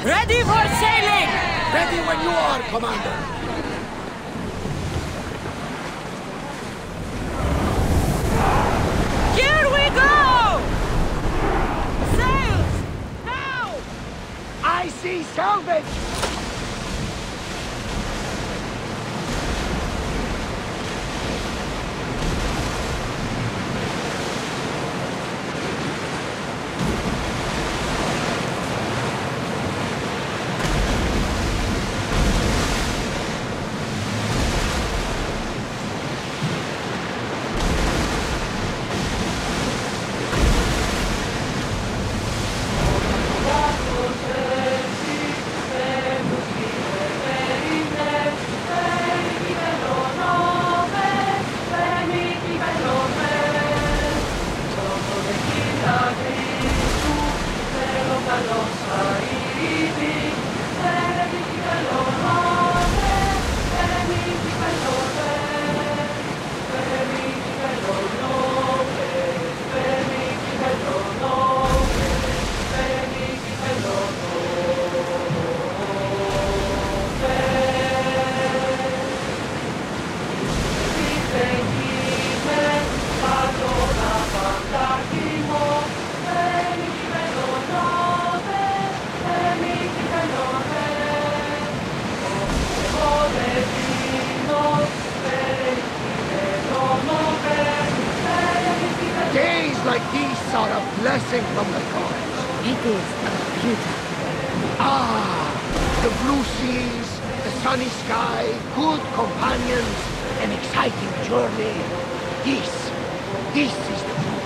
Ready for sailing! Ready when you are, Commander! Here we go! Sails! Now! I see salvage! Like these are a blessing from the gods. It is beautiful. Ah, the blue seas, the sunny sky, good companions, an exciting journey. This is the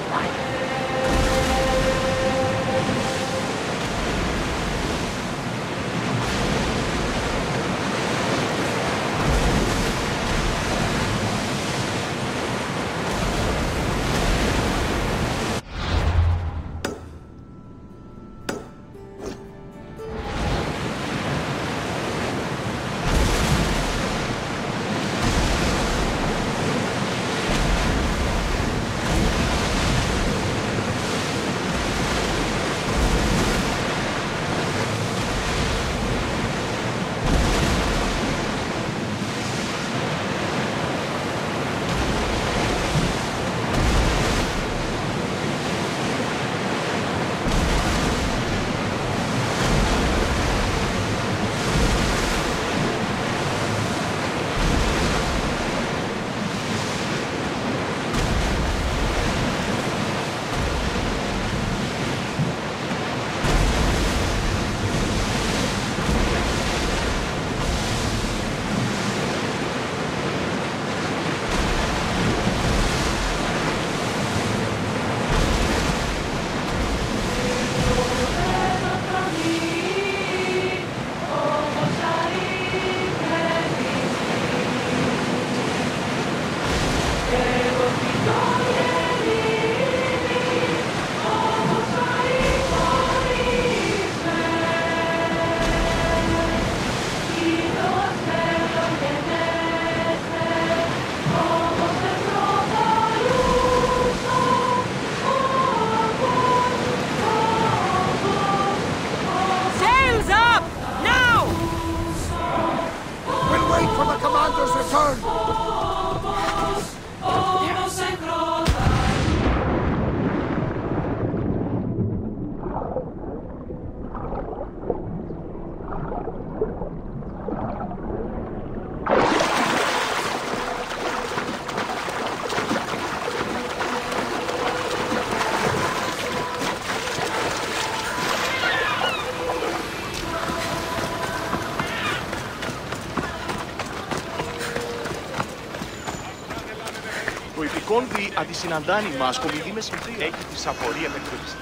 Κόνδυ αντισυναντάνει μας, κομιδή με συμφρία. Έχει τη σαφορία με εκπαιδευτής.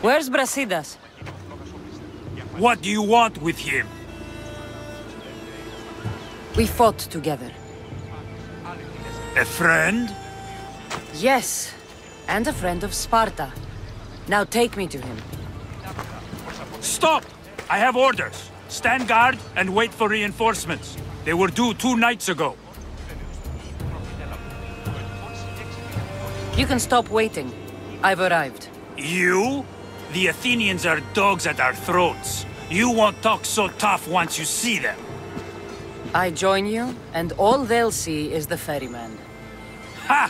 Where's Brasidas? What do you want with him? We fought together. A friend? Yes, and a friend of Sparta. Now take me to him. Stop! I have orders. Stand guard and wait for reinforcements. They were due 2 nights ago. You can stop waiting. I've arrived. You? The Athenians are dogs at our throats. You won't talk so tough once you see them. I join you, and all they'll see is the ferryman. Ha!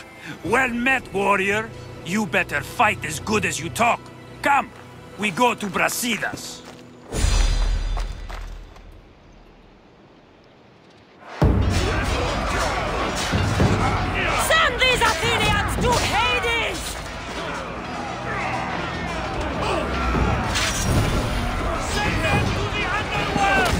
Well met, warrior. You better fight as good as you talk. Come, we go to Brasidas. Send these Athenians to Hades! Send them to the underworld!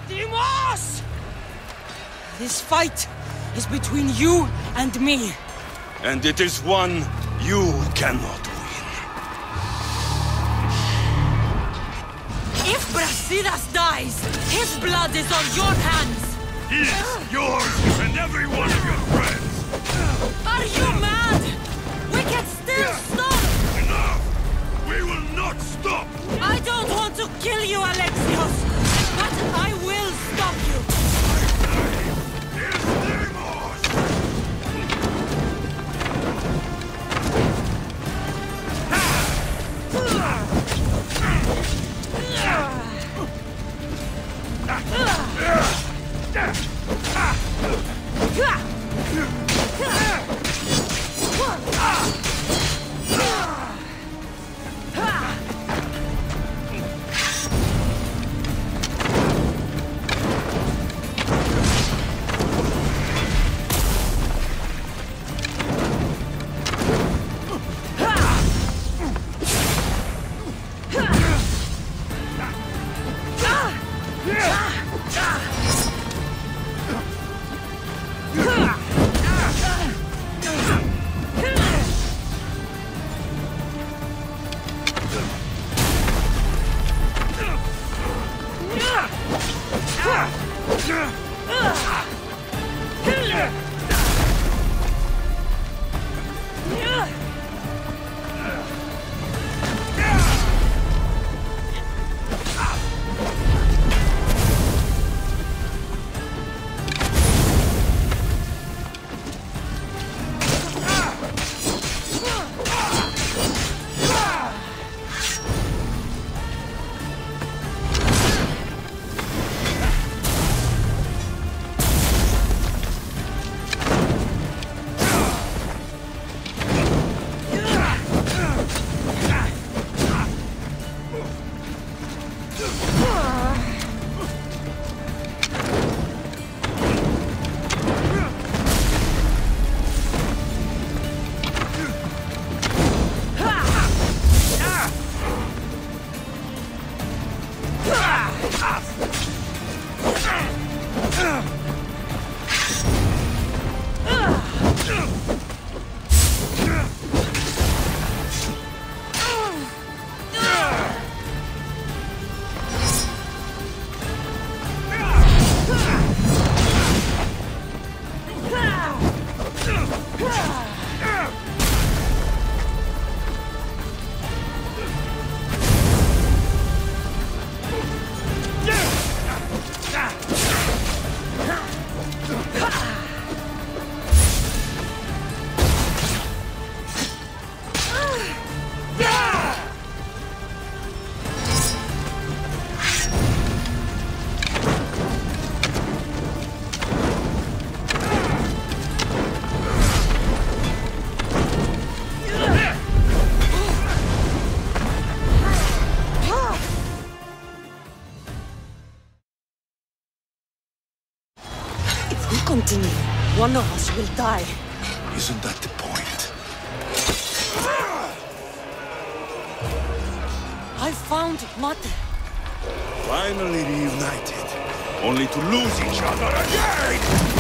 Deimos! This fight is between you and me. And it is one you cannot win. If Brasidas dies, his blood is on your hands! His, yours, and every one of your friends! Are you mad? We can still stop! Enough! We will not stop! I don't want to kill you, Alexios! But I will stop you! Here's Deimos! Continue. One of us will die. Isn't that the point? I found Mate. Finally reunited, only to lose each other again!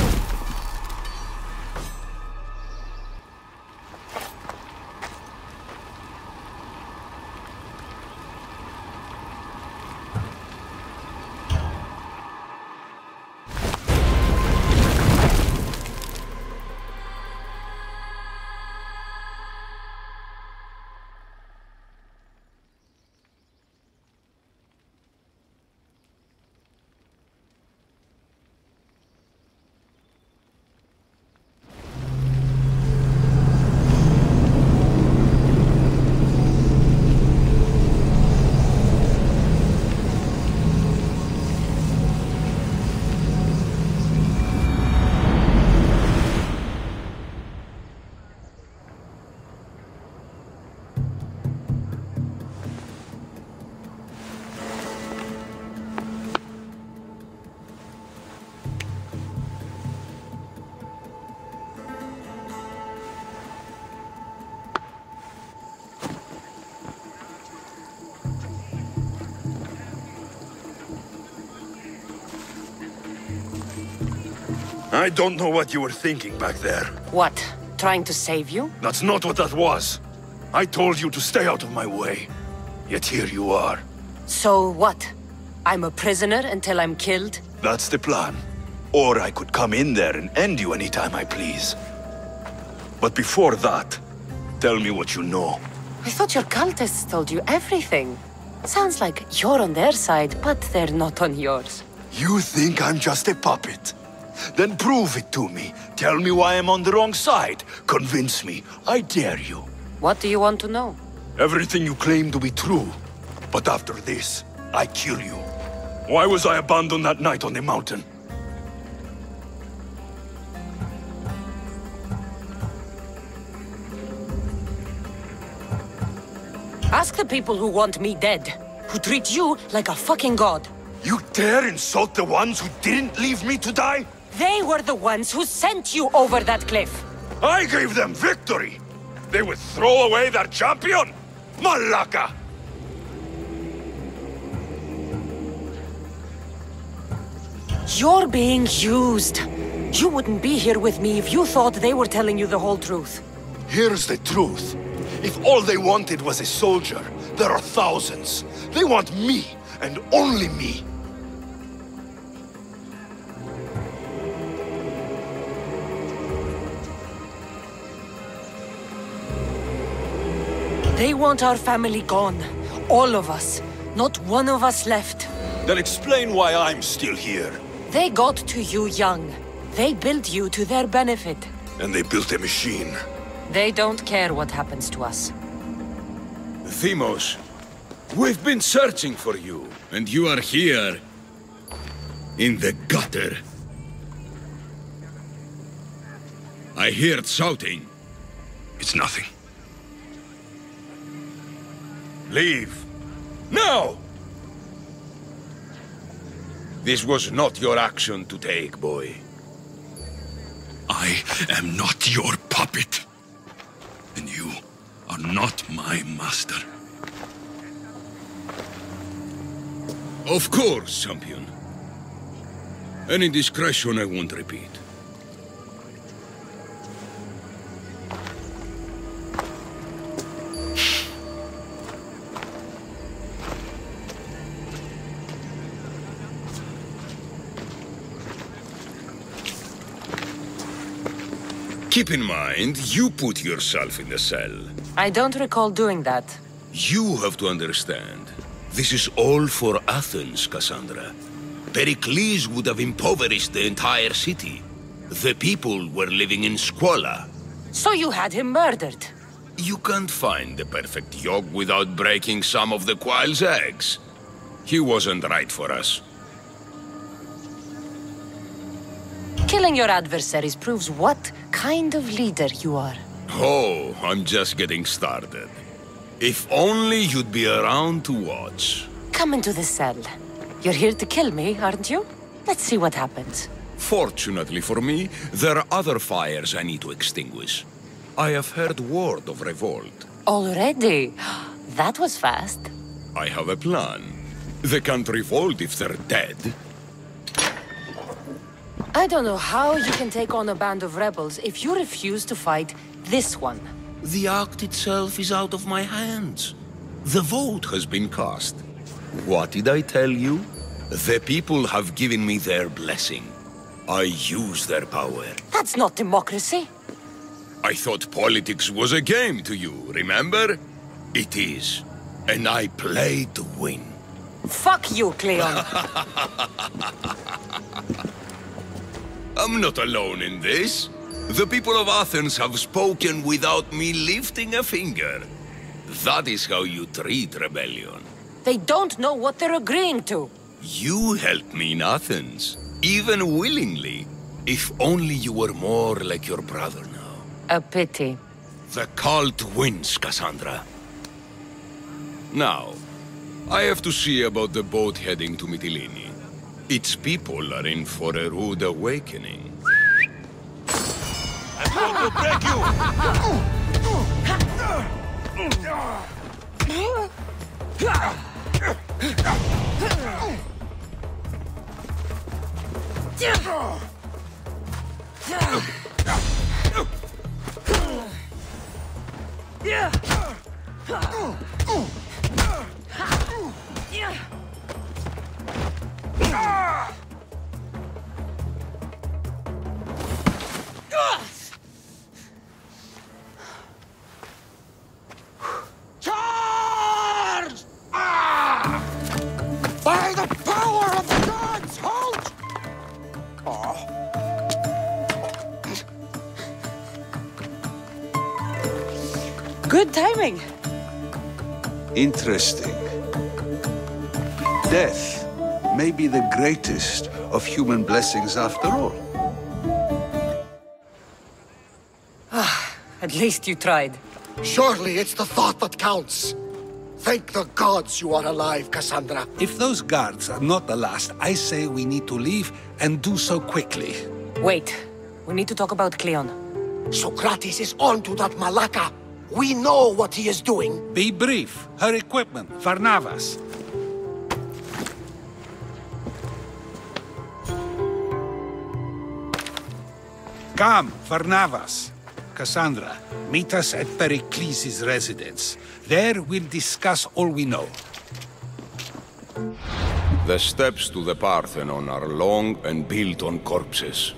I don't know what you were thinking back there. What? Trying to save you? That's not what that was. I told you to stay out of my way. Yet here you are. So what? I'm a prisoner until I'm killed? That's the plan. Or I could come in there and end you anytime I please. But before that, tell me what you know. I thought your cultists told you everything. Sounds like you're on their side, but they're not on yours. You think I'm just a puppet? Then prove it to me. Tell me why I'm on the wrong side. Convince me. I dare you. What do you want to know? Everything you claim to be true. But after this, I kill you. Why was I abandoned that night on the mountain? Ask the people who want me dead, who treat you like a fucking god. You dare insult the ones who didn't leave me to die? They were the ones who sent you over that cliff. I gave them victory! They would throw away their champion? Malaka! You're being used. You wouldn't be here with me if you thought they were telling you the whole truth. Here's the truth. If all they wanted was a soldier, there are thousands. They want me, and only me. They want our family gone. All of us. Not one of us left. Then explain why I'm still here. They got to you young. They built you to their benefit. And they built a machine. They don't care what happens to us. Deimos, we've been searching for you, and you are here. In the gutter. I heard shouting. It's nothing. Leave. Now! This was not your action to take, boy. I am not your puppet. And you are not my master. Of course, champion. Any indiscretion I won't repeat. Keep in mind, you put yourself in the cell. I don't recall doing that. You have to understand. This is all for Athens, Kassandra. Pericles would have impoverished the entire city. The people were living in squalor. So you had him murdered? You can't find the perfect yolk without breaking some of the quail's eggs. He wasn't right for us. Killing your adversaries proves what kind of leader you are. Oh, I'm just getting started. If only you'd be around to watch. Come into the cell. You're here to kill me, aren't you? Let's see what happens. Fortunately for me, there are other fires I need to extinguish. I have heard word of revolt. Already? That was fast. I have a plan. They can't revolt if they're dead. I don't know how you can take on a band of rebels if you refuse to fight this one. The act itself is out of my hands. The vote has been cast. What did I tell you? The people have given me their blessing. I use their power. That's not democracy. I thought politics was a game to you, remember? It is. And I play to win. Fuck you, Kleon. I'm not alone in this. The people of Athens have spoken without me lifting a finger. That is how you treat rebellion. They don't know what they're agreeing to. You helped me in Athens, even willingly. If only you were more like your brother now. A pity. The cult wins, Kassandra. Now, I have to see about the boat heading to Mytilene. Its people are in for a rude awakening. I'm going to break you! Charge! By the power of the gods, halt! Good timing. Interesting. Death may be the greatest of human blessings after all. At least you tried. Surely it's the thought that counts. Thank the gods you are alive, Kassandra. If those guards are not the last, I say we need to leave and do so quickly. Wait. We need to talk about Kleon. Socrates is on to that Malaka. We know what he is doing. Be brief. Her equipment, Varnavas. Come, Varnavas. Kassandra, meet us at Pericles' residence. There we'll discuss all we know. The steps to the Parthenon are long and built on corpses.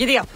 Giddy up.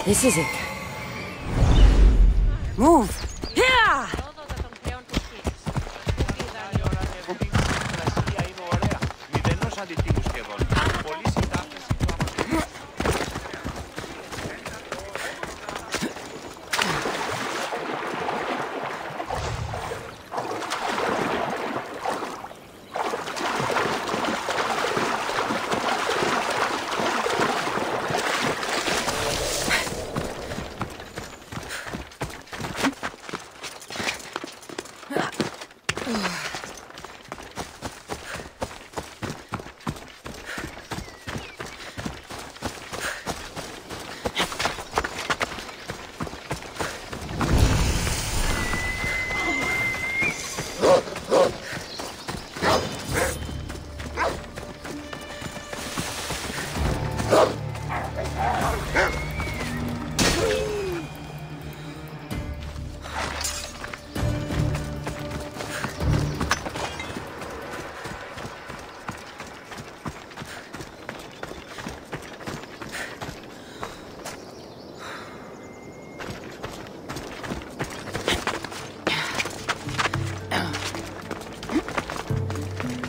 This is it. Move! Yeah!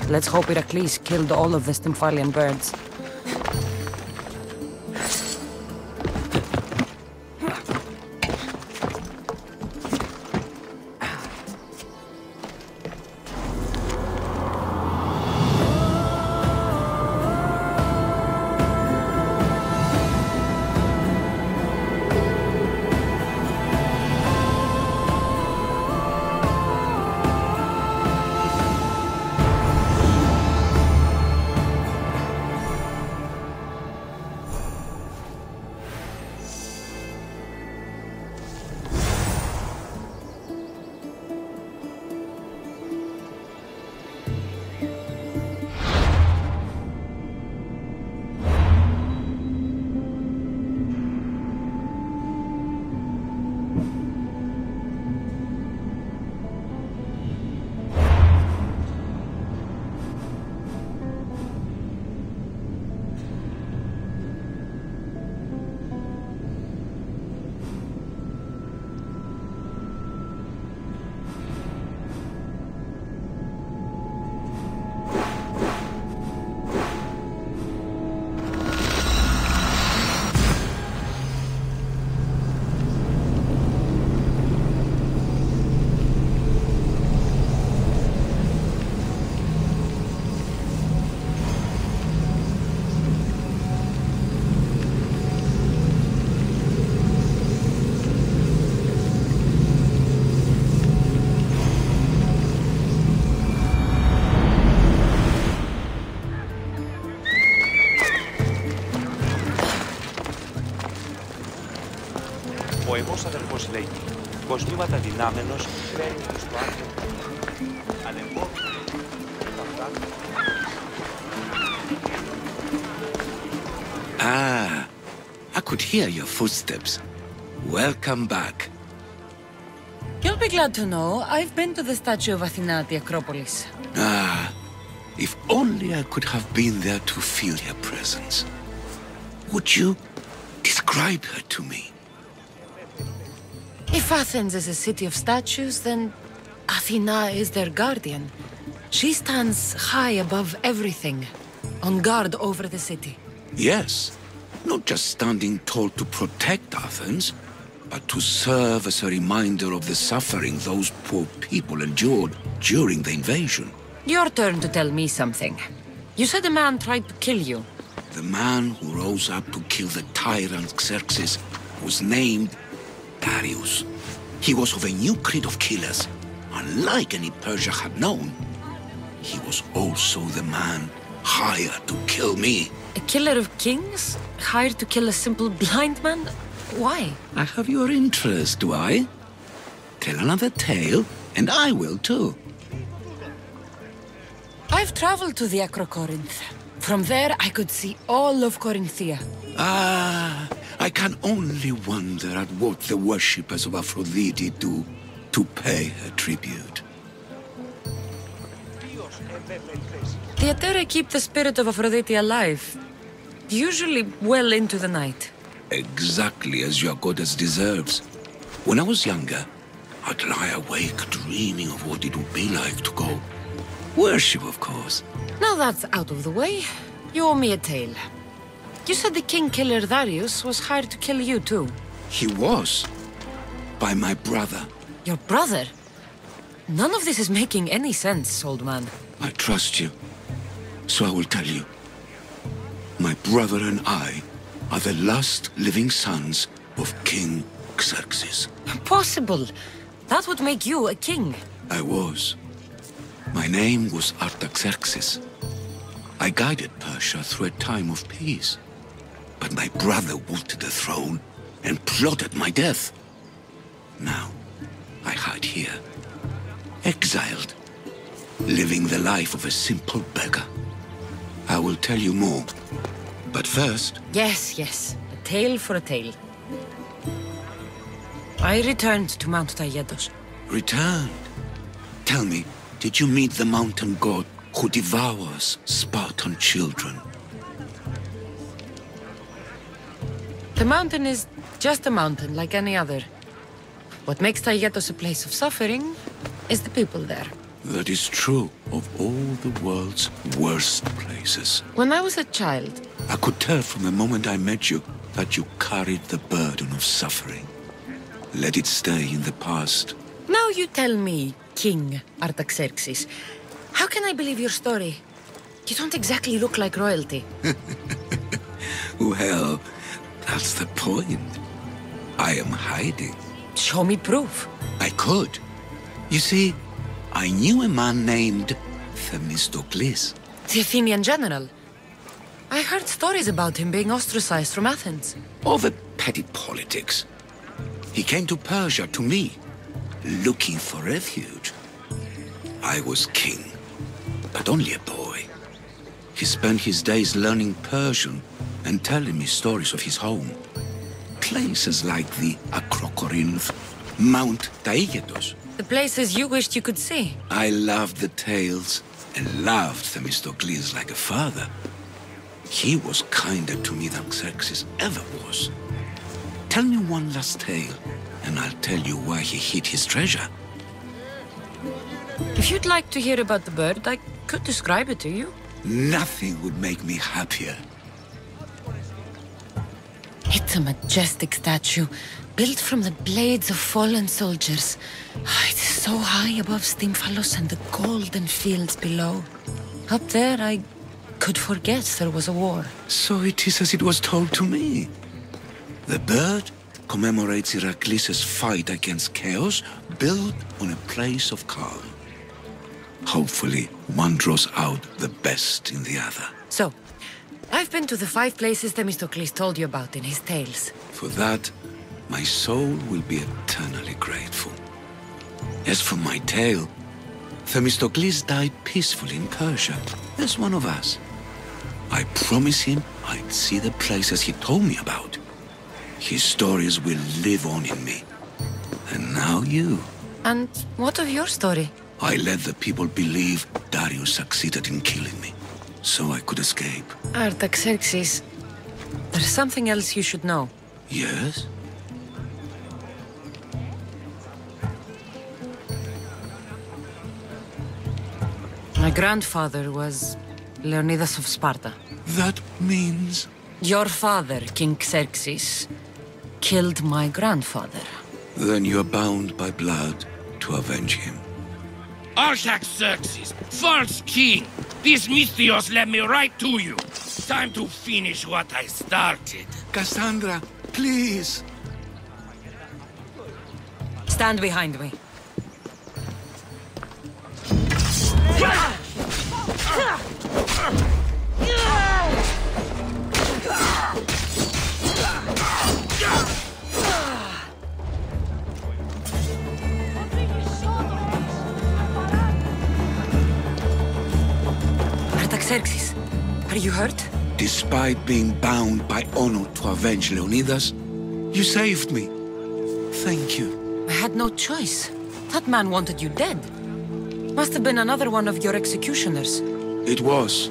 Let's hope Heracles killed all of the Stymphalian birds. Ο εγώς αδερφός λέει, κοσμήματα δυνάμενος φέρνει στο άνθρωπο. Ah, I could hear your footsteps. Welcome back. You'll be glad to know I've been to the statue of Athena at the Acropolis. Ah, if only I could have been there to feel her presence. Would you describe her to me? If Athens is a city of statues, then Athena is their guardian. She stands high above everything, on guard over the city. Yes, not just standing tall to protect Athens, but to serve as a reminder of the suffering those poor people endured during the invasion. Your turn to tell me something. You said a man tried to kill you. The man who rose up to kill the tyrant Xerxes was named Darius. He was of a new creed of killers, unlike any Persia had known. He was also the man hired to kill me. A killer of kings? Hired to kill a simple blind man? Why? I have your interest, do I? Tell another tale, and I will too. I've traveled to the Acrocorinth. From there, I could see all of Corinthia. Ah, I can only wonder at what the worshippers of Aphrodite do to pay her tribute. The Aeteri keep the spirit of Aphrodite alive, usually well into the night. Exactly as your goddess deserves. When I was younger, I'd lie awake dreaming of what it would be like to go. Worship, of course. Now that's out of the way, you owe me a tale. You said the king killer Darius was hired to kill you too. He was. By my brother. Your brother? None of this is making any sense, old man. I trust you, so I will tell you. My brother and I are the last living sons of King Xerxes. Impossible! That would make you a king. I was. My name was Artaxerxes. I guided Persia through a time of peace. But my brother wanted the throne and plotted my death. Now, I hide here, exiled, living the life of a simple beggar. I will tell you more, but first... Yes, a tale for a tale. I returned to Mount Taygetos. Returned? Tell me, did you meet the mountain god who devours Spartan children? The mountain is just a mountain like any other. What makes Taygetos a place of suffering is the people there. That is true of all the world's worst places. When I was a child... I could tell from the moment I met you that you carried the burden of suffering. Let it stay in the past. Now you tell me, King Artaxerxes, how can I believe your story? You don't exactly look like royalty. Well, that's the point. I am hiding. Show me proof. I could. You see, I knew a man named Themistocles. The Athenian general. I heard stories about him being ostracized from Athens. Over petty politics. He came to Persia to me, looking for refuge. I was king, but only a boy. He spent his days learning Persian and telling me stories of his home. Places like the Acrocorinth, Mount Taygetos. The places you wished you could see. I loved the tales and loved Themistocles like a father. He was kinder to me than Xerxes ever was. Tell me one last tale, and I'll tell you why he hid his treasure. If you'd like to hear about the bird, I could describe it to you. Nothing would make me happier. It's a majestic statue, built from the blades of fallen soldiers. It is so high above Stymphalos and the golden fields below. Up there, I could forget there was a war. So it is as it was told to me. The bird commemorates Heracles' fight against chaos, built on a place of calm. Hopefully, one draws out the best in the other. So, I've been to the 5 places Themistocles told you about in his tales. For that, my soul will be eternally grateful. As for my tale, Themistocles died peacefully in Persia, as one of us. I promise him I'd see the places he told me about. His stories will live on in me. And now you. And what of your story? I let the people believe Darius succeeded in killing me, so I could escape. Artaxerxes, there's something else you should know. Yes? My grandfather was Leonidas of Sparta. That means... Your father, King Xerxes, killed my grandfather. Then you're bound by blood to avenge him. Artaxerxes, false king! These Mythios led me right to you. Time to finish what I started. Kassandra, please! Stand behind me. Artaxerxes, are you hurt? Despite being bound by honor to avenge Leonidas, you saved me. Thank you. I had no choice. That man wanted you dead. Must have been another one of your executioners. It was.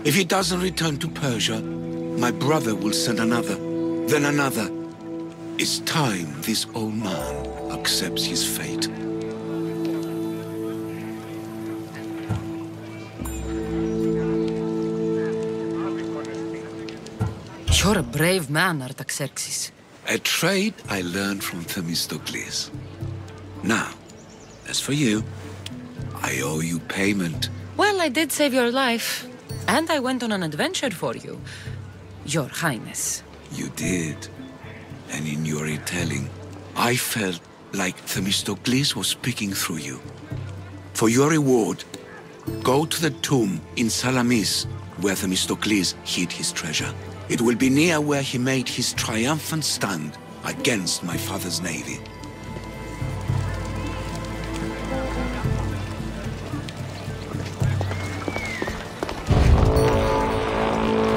If he doesn't return to Persia, my brother will send another, then another. It's time this old man accepts his fate. You're a brave man, Artaxerxes. A trait I learned from Themistocles. Now, as for you, I owe you payment. Well, I did save your life. And I went on an adventure for you, Your Highness. You did. And in your retelling, I felt like Themistocles was speaking through you. For your reward, go to the tomb in Salamis, where Themistocles hid his treasure. It will be near where he made his triumphant stand against my father's navy.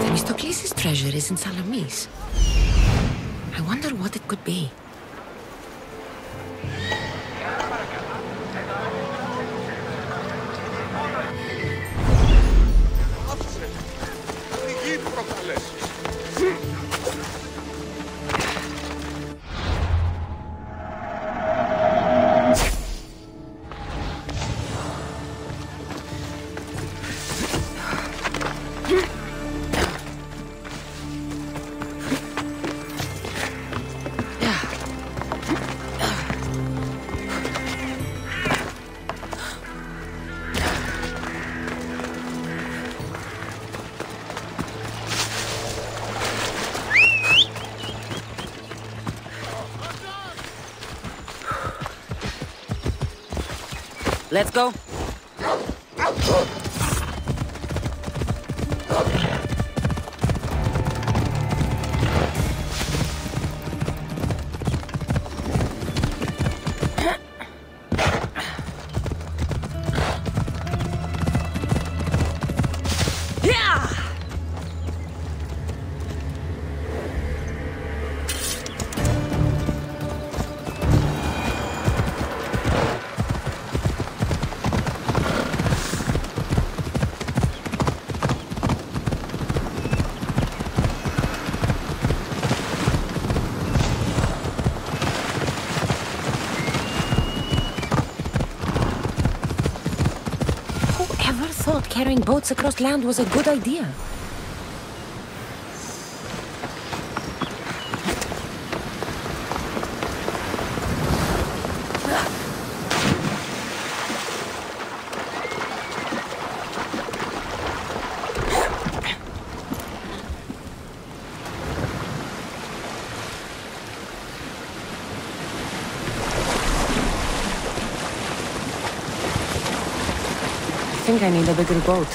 Themistocles' treasure is in Salamis. I wonder what it could be. Let's go. Carrying boats across land was a good idea. I think I need a bigger boat.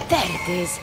There it is.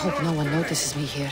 hope no one notices me here.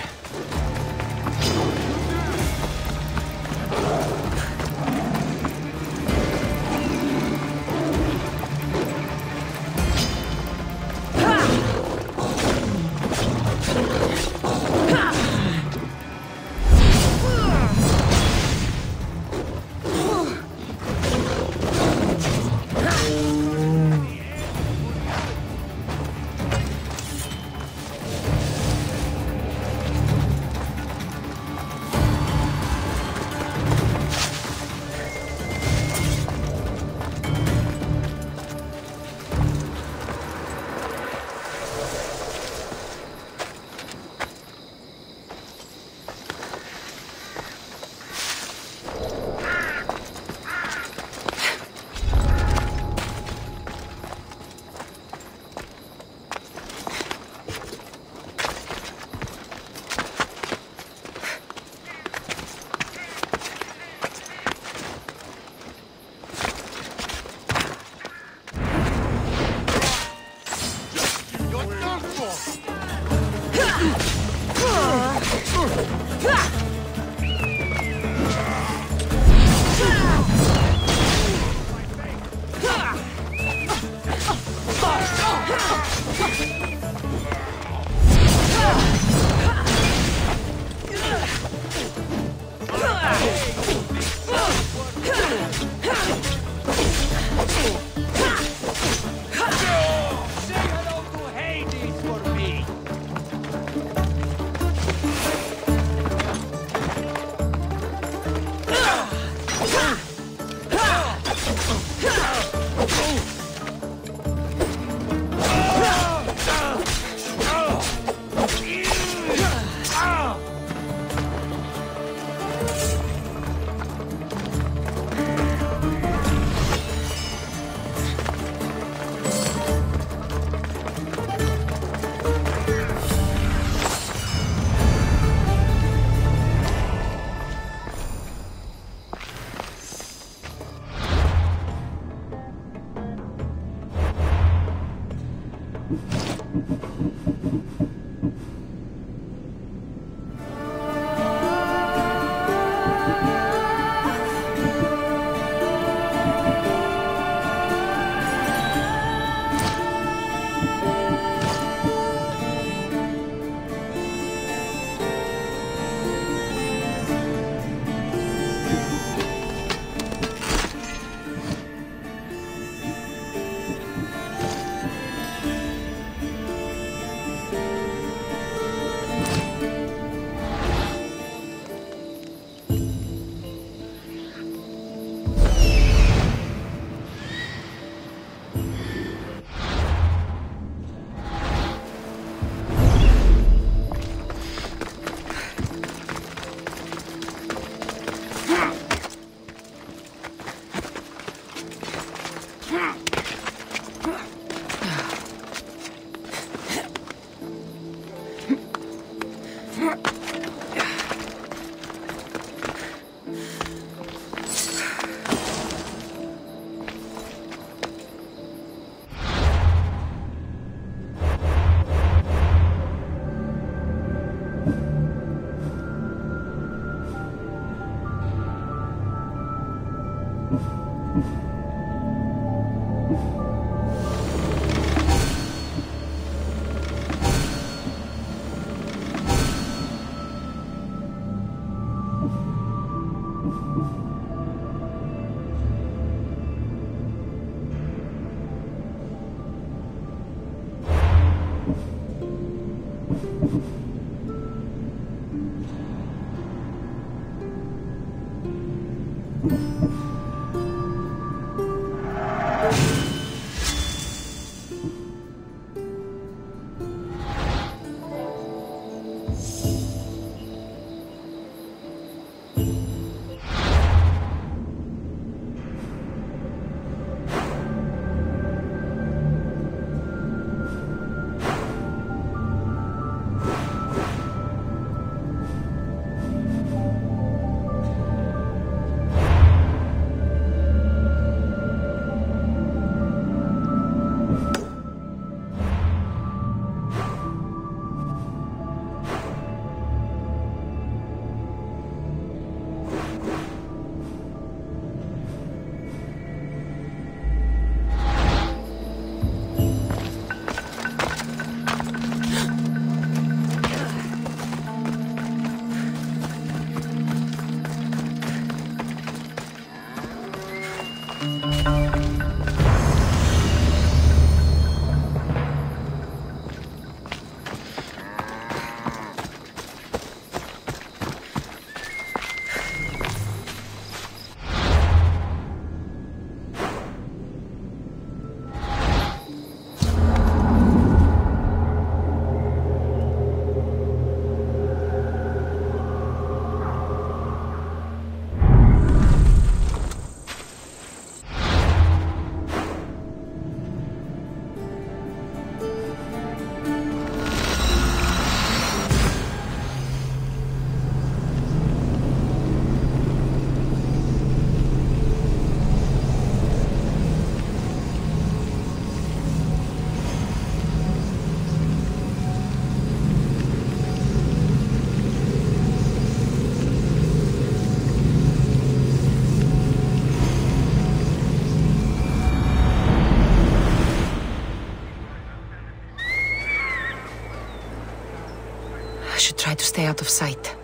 try to stay out of sight.